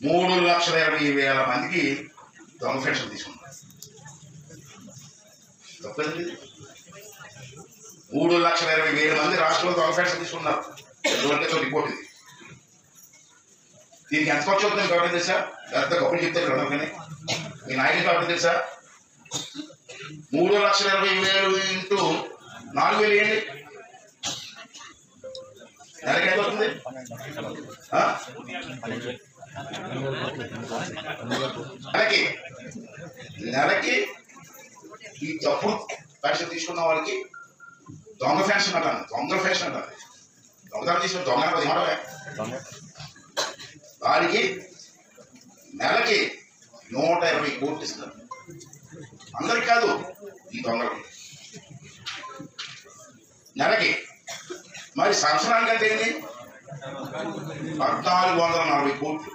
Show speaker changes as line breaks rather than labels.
3,20,000 మందికి దొంగ పెన్షన్ తీసుకున్నారు. తప్పదండి. 3,20,000 మంది రాష్ట్రంలో దొంగ పెన్షన్ తీసుకున్నారు. రిపోర్ట్ ఇది. దీనికి ఎంత ఖర్చు అవుతుంది కాబట్టి తెలుసా? పెద్ద గొప్పలు చెప్తారు కానీ మీ నాయకులు కాబట్టి తెలుసా? 3,20,000 ఇంటూ 4,000 వేయండి. నెలకి ఎంత అవుతుంది? నెలకి ఈ తప్పుడు పెన్షన్ తీసుకున్న వాళ్ళకి దొంగ పెన్షన్ అంటాను. దొంగ పెన్షన్ అంటారు. దొంగతనం తీసుకున్న దొంగ ఏమంటావే వారికి నెలకి 120 కోట్లు ఇస్తారు. అందరికి కాదు, ఈ దొంగలకి నెలకి. మరి సంవత్సరానికి అంటే ఏంటి? 1,440 కోట్లు.